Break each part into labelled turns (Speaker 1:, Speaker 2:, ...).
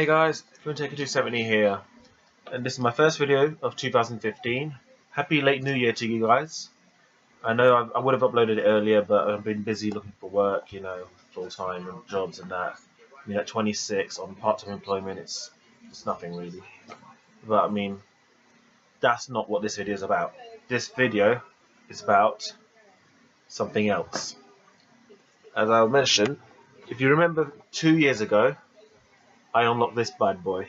Speaker 1: Hey guys, FilmTaker270 here, and this is my first video of 2015. Happy late New Year to you guys. I know I would have uploaded it earlier, but I've been busy looking for work, full time and jobs and that. I mean, at 26 on part-time employment, it's nothing really. But I mean, that's not what this video is about. This video is about something else. As I mentioned, if you remember 2 years ago, I unlocked this bad boy.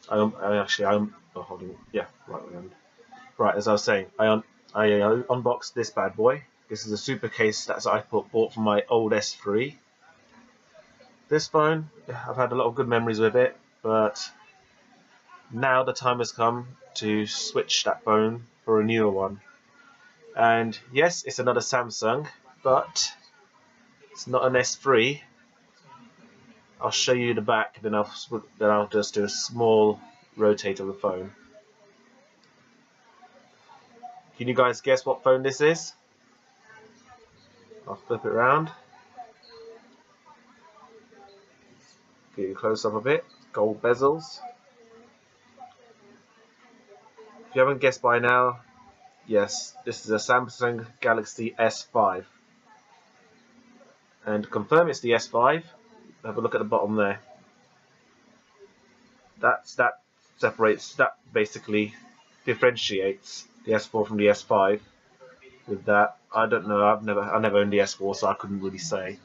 Speaker 1: Hold on, yeah, right. As I was saying, I unboxed this bad boy. This is a super case that I bought from my old S3. This phone, I've had a lot of good memories with it, but now the time has come to switch that phone for a newer one. And yes, it's another Samsung, but it's not an S3. I'll show you the back, then I'll just do a small rotate of the phone. Can you guys guess what phone this is? I'll flip it around. Get you close up a bit. Gold bezels. If you haven't guessed by now, yes, this is a Samsung Galaxy S5. And to confirm it's the S5, have a look at the bottom there. That basically differentiates the S4 from the S5. With that, I don't know. I never owned the S4, so I couldn't really say.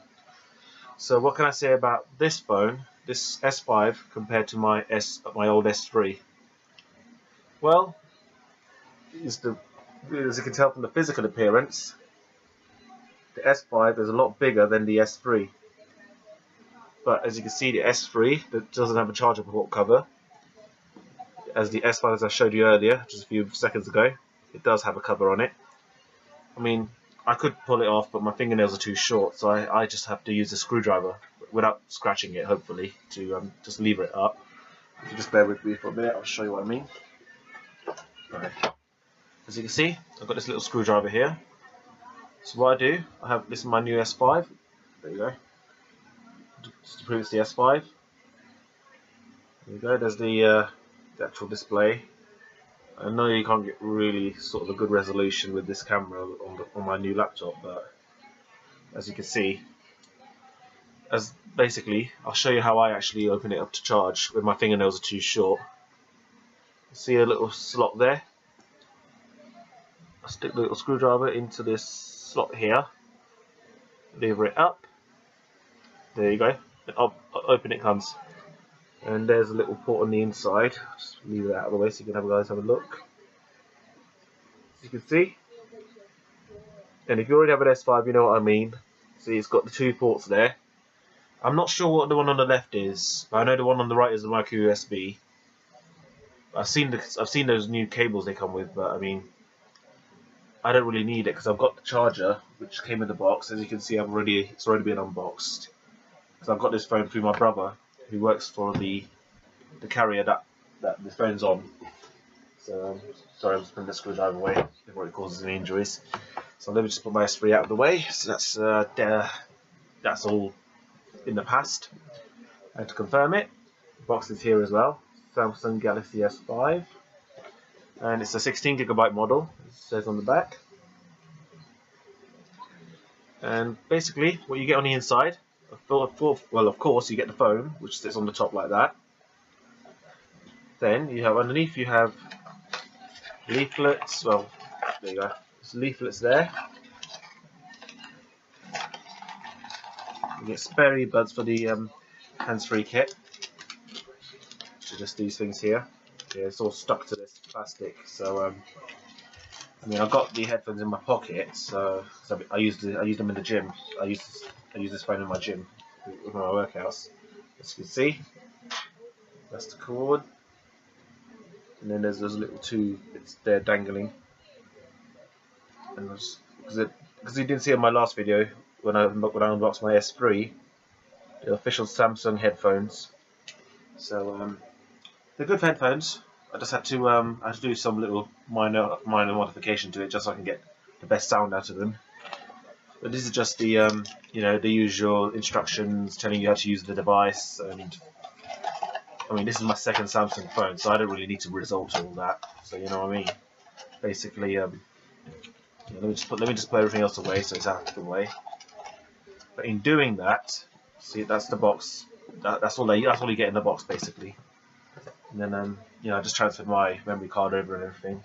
Speaker 1: So what can I say about this phone, this S5, compared to my old S3? Well, as you can tell from the physical appearance, the S5 is a lot bigger than the S3. But as you can see, the S3 that doesn't have a charger port cover. As the S5, as I showed you earlier, just a few seconds ago, it does have a cover on it. I mean, I could pull it off, but my fingernails are too short, so I just have to use a screwdriver without scratching it, hopefully, to just lever it up. If you just bear with me for a minute, I'll show you what I mean. Right. As you can see, I've got this little screwdriver here. So what I do, this is my new S5. There you go. Just to prove it's the S5. There you go, there's the actual display. I know you can't get really sort of a good resolution with this camera on my new laptop, but as you can see, basically, I'll show you how I actually open it up to charge when my fingernails are too short. See a little slot there? I stick the little screwdriver into this slot here, lever it up. There you go, and open it comes. And there's a little port on the inside. Just leave it out of the way so you can guys have a look. As you can see. And if you already have an S5, you know what I mean. See, it's got the two ports there. I'm not sure what the one on the left is, but I know the one on the right is the micro USB. I've seen those new cables they come with, but I mean, I don't really need it because I've got the charger which came in the box. As you can see, it's already been unboxed. Because I've got this phone through my brother, who works for the carrier that this phone's on. So sorry, I'm just putting the screwdriver away before it causes any injuries. So let me just put my S3 out of the way. So that's all in the past. And to confirm it, the box is here as well. Samsung Galaxy S5, and it's a 16GB model. It says on the back. And basically, what you get on the inside. Well, of course, you get the phone, which sits on the top like that. Then you have underneath, you have leaflets. Well, there you go. There's leaflets there. You get spare earbuds for the hands-free kit. So just these things here. Yeah, it's all stuck to this plastic. So I mean, I've got the headphones in my pocket, so I use them in the gym. I use this phone in my gym with my workouts. As you can see, that's the cord, and then there's those little two bits there dangling. And because you didn't see in my last video when I unboxed my S3, the official Samsung headphones. So they're good headphones. I just had to do some little minor modification to it just so I can get the best sound out of them. But this is just the the usual instructions telling you how to use the device and I mean, this is my second Samsung phone, so I don't really need to resort to all that. So you know what I mean. Basically, yeah, let me just put everything else away so it's out of the way. But in doing that, see, that's the box. That's all you get in the box basically. And then you know, I just transferred my memory card over and everything.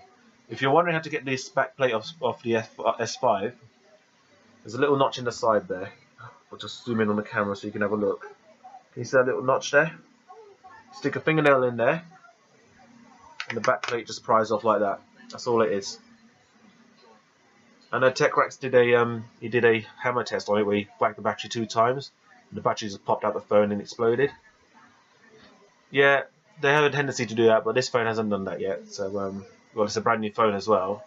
Speaker 1: If you're wondering how to get this back plate off the S5, there's a little notch in the side there. I'll just zoom in on the camera so you can have a look. Can you see that little notch there? Stick a fingernail in there, and the back plate just pries off like that. That's all it is. I know TechRax did a hammer test on it where he whacked the battery 2 times, and the battery just popped out the phone and exploded. Yeah, they have a tendency to do that, but this phone hasn't done that yet. So well, it's a brand new phone as well.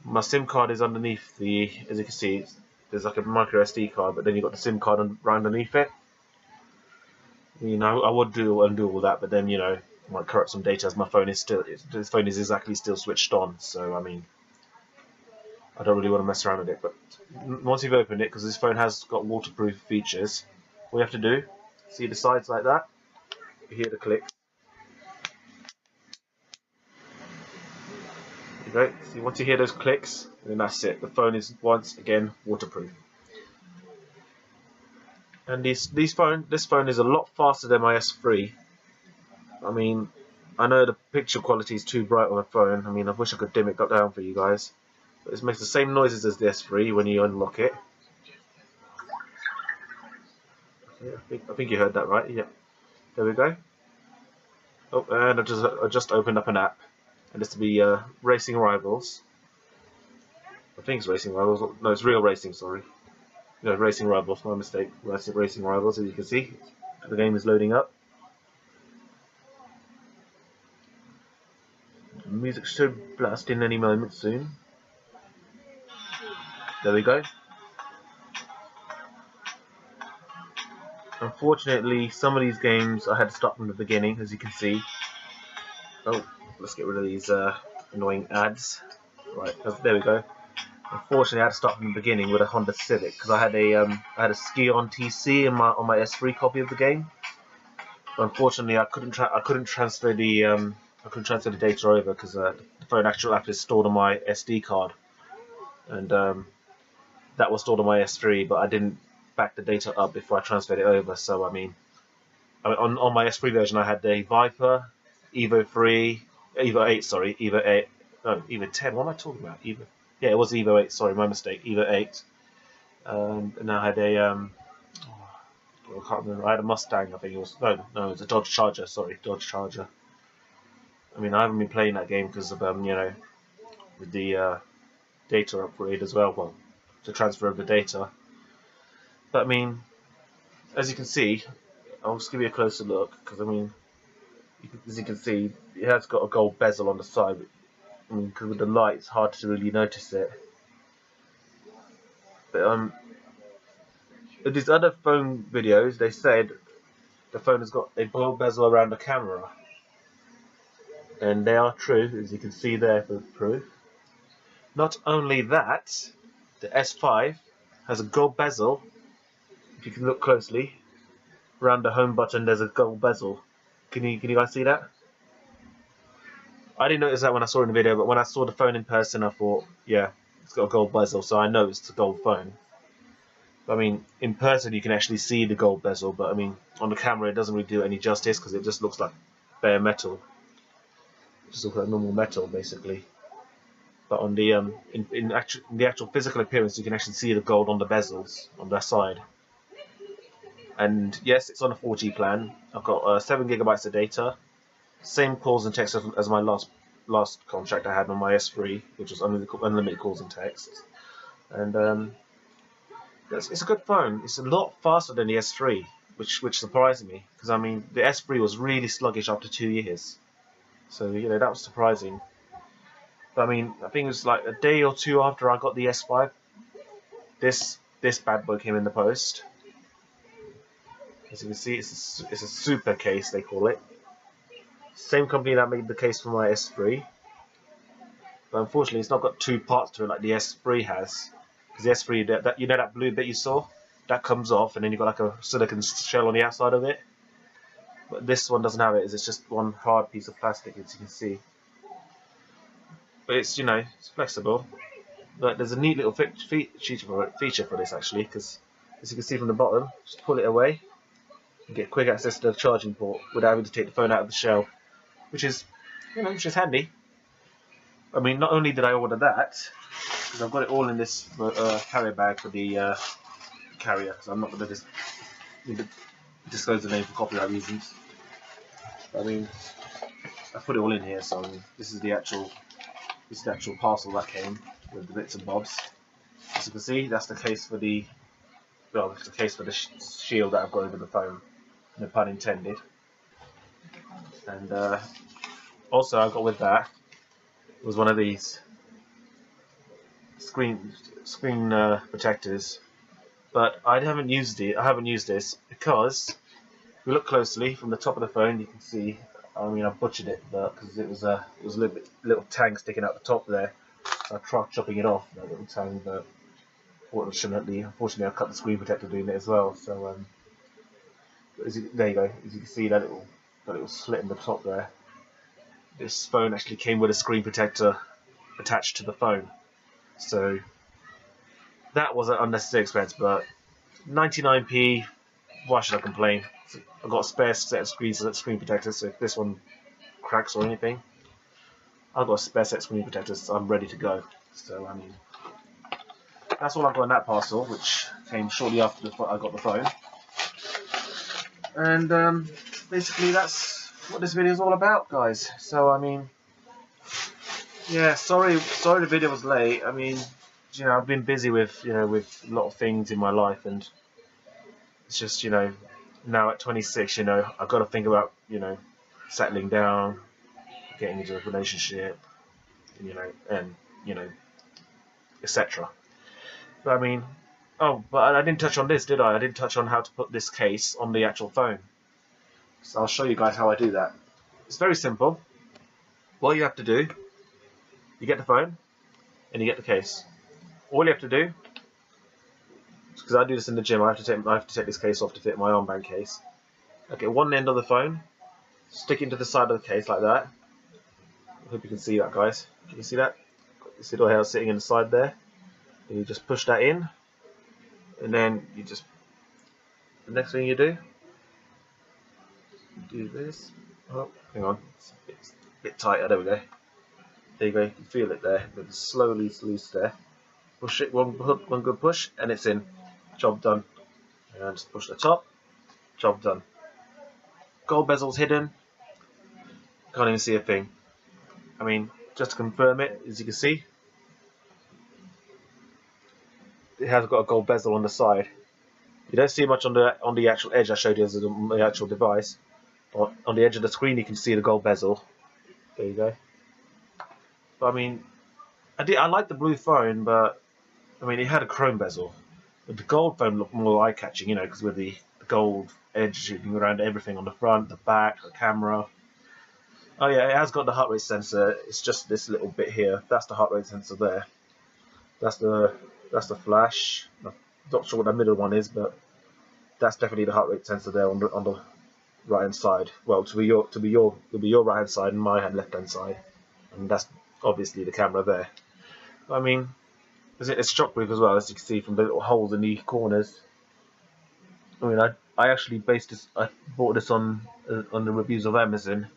Speaker 1: My SIM card is underneath the, as you can see, there's like a micro SD card, but then you've got the SIM card right underneath it. You know, I would undo all that, but then, you know, I might corrupt some data as my phone is still, this phone is exactly still switched on. So I mean, I don't really want to mess around with it. But once you've opened it, because this phone has got waterproof features, all you have to do, see the sides like that, you hear the click. There you go. See, once you hear those clicks, then that's it. The phone is once again waterproof. And this phone is a lot faster than my S3. I mean, I know the picture quality is too bright on the phone. I mean, I wish I could dim it down for you guys. But it makes the same noises as the S3 when you unlock it. Yeah, I think you heard that right. Yeah. There we go. Oh, and I just opened up an app, and it's to be Racing Rivals. I think it's Racing Rivals. No, it's Real Racing. Sorry. No, Racing Rivals. My mistake. Racing Rivals. As you can see, the game is loading up. The music should blast in any moment soon. There we go. Unfortunately, some of these games I had to stop from the beginning, as you can see. Oh, let's get rid of these annoying ads. Right, there we go. Unfortunately, I had to start from the beginning with a Honda Civic because I had a Ski-On TC on my S3 copy of the game. But unfortunately, I couldn't transfer the data over because the phone actual app is stored on my SD card, and that was stored on my S3, but I didn't back the data up before I transferred it over. So I mean on my S3 version, I had the Viper, Evo 3, Evo 8, sorry, Evo 8, no, Evo 10. What am I talking about? Evo. Yeah, it was Evo 8. Sorry, my mistake. Evo 8. And I had a I can't remember. I had a Mustang. I think it was no, it was a Dodge Charger. Sorry, Dodge Charger. I mean, I haven't been playing that game because of you know, with the data upgrade as well. Well, to transfer of the data. But I mean, as you can see, I'll just give you a closer look because I mean, as you can see, it has got a gold bezel on the side. I mean, because with the light, it's hard to really notice it. But with these other phone videos, they said the phone has got a gold bezel around the camera, and they are true, as you can see there for proof. Not only that, the S5 has a gold bezel. If you can look closely, around the home button, there's a gold bezel. Can you guys see that? I didn't notice that when I saw it in the video, but when I saw the phone in person, I thought, yeah, it's got a gold bezel, so I know it's a gold phone. I mean, in person you can actually see the gold bezel, but I mean, on the camera it doesn't really do any justice because it just looks like bare metal. It just looks like normal metal, basically. But on the in the actual physical appearance, you can actually see the gold on the bezels on that side. And yes, it's on a 4G plan. I've got 7 GB of data. Same calls and text as my last contract I had on my S3, which was unlimited calls and texts. And it's a good phone. It's a lot faster than the S3, which surprised me because I mean the S3 was really sluggish after 2 years, so you know that was surprising. But I mean, I think it was like a day or two after I got the S5, this bad boy came in the post. As you can see, it's a super case they call it. Same company that made the case for my S3, but unfortunately it's not got 2 parts to it like the S3 has. Because the S3, that you know that blue bit you saw, that comes off, and then you've got like a silicon shell on the outside of it. but this one doesn't have it. It's just one hard piece of plastic, as you can see. But it's, you know, it's flexible. But there's a neat little feature for this actually, because as you can see from the bottom, just pull it away and get quick access to the charging port without having to take the phone out of the shell, which is, you know, which is handy. I mean, not only did I order that, because I've got it all in this carrier bag for the carrier, because I'm not going to disclose the name for copyright reasons. I mean, I put it all in here, so I mean, this is the actual parcel that came with the bits and bobs. As you can see, that's the case for the shield that I've got over the phone. No pun intended. And also, I got with that was one of these screen protectors, but I haven't used this because if you look closely from the top of the phone, you can see. I mean, I butchered it, but because it was a little tang sticking out the top there, so I tried chopping it off, that little tang. But unfortunately, I cut the screen protector doing it as well. So there you go. As you can see, that little slit in the top there. This phone actually came with a screen protector attached to the phone, so that was an unnecessary expense. But 99p, why should I complain? I've got a spare set of screen protectors, so if this one cracks or anything, I've got a spare set of screen protectors, so I'm ready to go. So I mean, that's all I've got in that parcel, which came shortly after I got the phone. And basically that's what this video is all about, guys. So I mean, yeah, sorry the video was late. I mean, you know, I've been busy with a lot of things in my life, and it's just, you know, now at 26, you know, I've got to think about, you know, settling down, getting into a relationship, you know, and, you know, etc. But I mean, oh, but I didn't touch on this, did I? I didn't touch on how to put this case on the actual phone. So I'll show you guys how I do that. It's very simple. What you have to do, you get the phone and you get the case. All you have to do, because I do this in the gym, I have to take this case off to fit my armband case. Okay, one end of the phone, stick it into the side of the case like that. I hope you can see that, guys. You can see that? Got this little hair sitting in the side there. And you just push that in, and then you just, the next thing you do this. Oh, hang on, it's a bit tighter. There we go. There you go. You can feel it there. But it's slowly loose there. Push it, one good push, and it's in. Job done. And just push the top. Job done. Gold bezel's hidden. Can't even see a thing. I mean, just to confirm it, as you can see, it has got a gold bezel on the side. You don't see much on the actual edge I showed you as the actual device. On the edge of the screen, you can see the gold bezel. There you go. But I mean, I like the blue phone, but I mean, it had a chrome bezel. But the gold phone looked more eye-catching, you know, because with the gold edge shooting around everything on the front, the back, the camera. Oh yeah, it has got the heart rate sensor. It's just this little bit here. That's the heart rate sensor there. That's the flash. I'm not sure what the middle one is, but that's definitely the heart rate sensor there on the right hand side. Well, to be your right hand side and my left hand side, and that's obviously the camera there. I mean, it's shockproof as well, as you can see from the little holes in the corners. I mean, I actually bought this on the reviews of Amazon,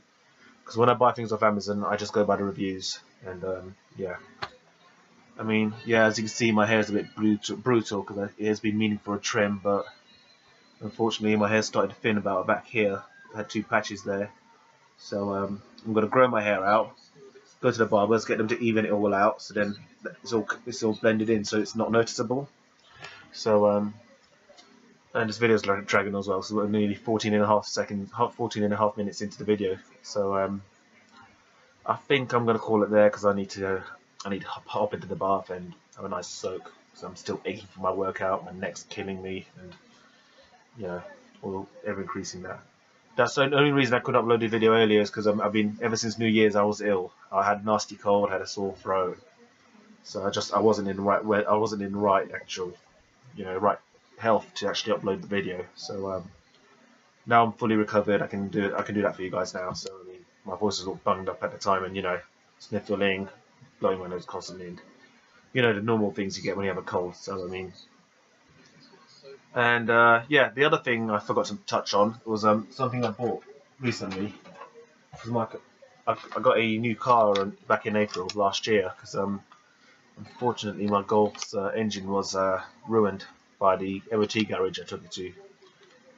Speaker 1: because when I buy things off Amazon, I just go by the reviews. And yeah, I mean, yeah, as you can see, my hair is a bit brutal because it has been meaning for a trim, but unfortunately my hair started to thin about back here. I had 2 patches there, so I'm going to grow my hair out, go to the barbers, get them to even it all out, so then it's all blended in, so it's not noticeable. So and this video is dragging as well, so we're nearly 14 and a half minutes into the video. So I think I'm going to call it there, because I need to hop into the bath and have a nice soak, because I'm still aching for my workout. My neck's killing me, and you know, or ever increasing that. That's the only reason I couldn't upload the video earlier, is because I've been, ever since New Year's, I was ill. I had a nasty cold, had a sore throat, so I wasn't in the right actual, you know, right health to actually upload the video. So now I'm fully recovered. I can do that for you guys now. So I mean, my voice was all bunged up at the time, and sniffling, blowing my nose constantly, and the normal things you get when you have a cold. So I mean, and yeah, the other thing I forgot to touch on was something I bought recently. I got a new car back in April last year because unfortunately my Golf's engine was ruined by the MOT garage I took it to.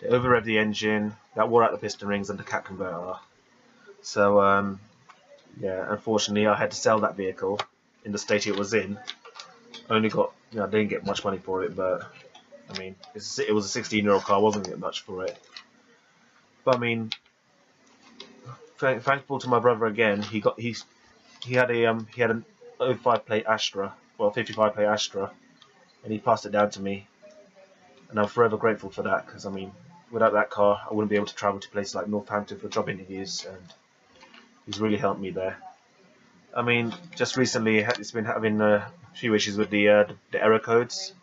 Speaker 1: They over-revved the engine, that wore out the piston rings and the cap converter. So yeah, unfortunately I had to sell that vehicle in the state it was in. Only got, I didn't get much money for it, but I mean, it was a 16-year-old car, I wasn't getting much for it. But I mean, thankful to my brother again. He had an 05 plate Astra, well 55 plate Astra, and he passed it down to me, and I'm forever grateful for that. Because I mean, without that car, I wouldn't be able to travel to places like Northampton for job interviews, and he's really helped me there. I mean, just recently it's been having a few issues with the error codes.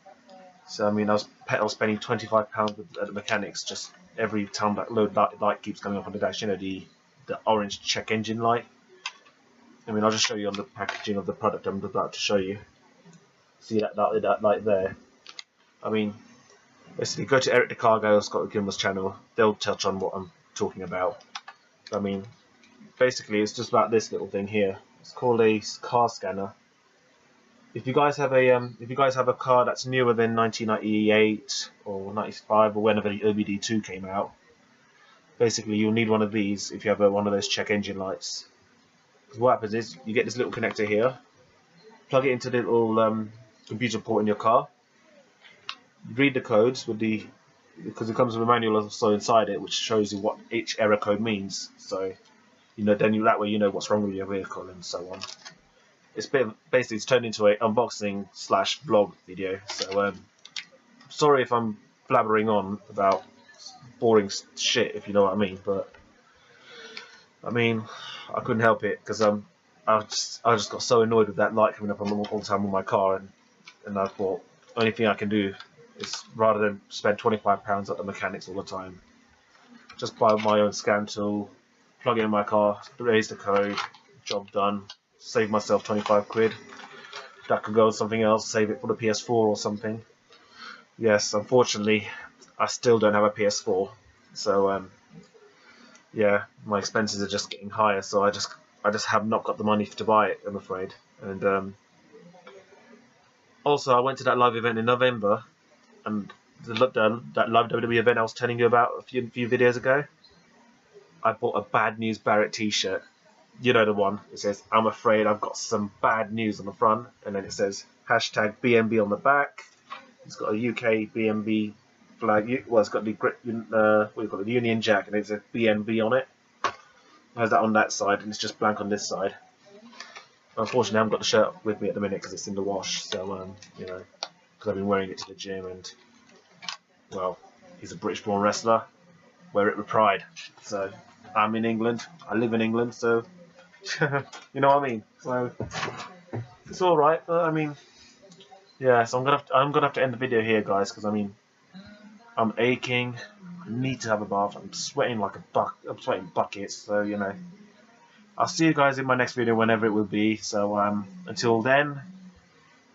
Speaker 1: So I mean, I was spending £25 at the mechanics just every time that light keeps coming up on the dash. The orange check engine light. I mean, I'll just show you on the packaging of the product I'm about to show you. See that light there? I mean, basically go to Eric the Cargo or Scott Gilmore's channel. They'll touch on what I'm talking about. I mean, basically it's just about this little thing here. It's called a car scanner. If you guys have a car that's newer than 1998 or 95 or whenever the OBD2 came out, basically you'll need one of these if you have one of those check engine lights. Because what happens is you get this little connector here, plug it into the little computer port in your car, read the codes because it comes with a manual also inside it which shows you what each error code means. So then that way you know what's wrong with your vehicle and so on. It's basically it's turned into an unboxing / vlog video. So sorry if I'm blabbering on about boring shit, if you know what I mean. But I mean, I couldn't help it because I just got so annoyed with that light coming up all the time on my car, and I thought only thing I can do is rather than spend £25 at the mechanics all the time, just buy my own scan tool, plug it in my car, raise the code, job done. Save myself 25 quid. That could go on something else, save it for the PS4 or something. Yes, unfortunately, I still don't have a PS4. So, yeah, my expenses are just getting higher, so I just have not got the money to buy it, I'm afraid. And also, I went to that live event in November, and that live WWE event I was telling you about a few videos ago. I bought a Bad News Barrett t-shirt. You know the one. It says, "I'm afraid I've got some bad news" on the front, and then it says #BNB on the back. It's got a UK BNB flag. Well, it's got the Union Jack, and it says BNB on it. It has that on that side, and it's just blank on this side. Unfortunately, I haven't got the shirt with me at the minute because it's in the wash. So because I've been wearing it to the gym, and well, he's a British-born wrestler. Wear it with pride. So I'm in England. I live in England, so. You know what I mean? So it's all right, but I mean, yeah. So I'm gonna have to end the video here, guys, because I mean, I'm aching. I need to have a bath. I'm sweating like I'm sweating buckets. So I'll see you guys in my next video whenever it will be. So until then,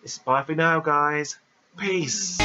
Speaker 1: it's bye for now, guys. Peace.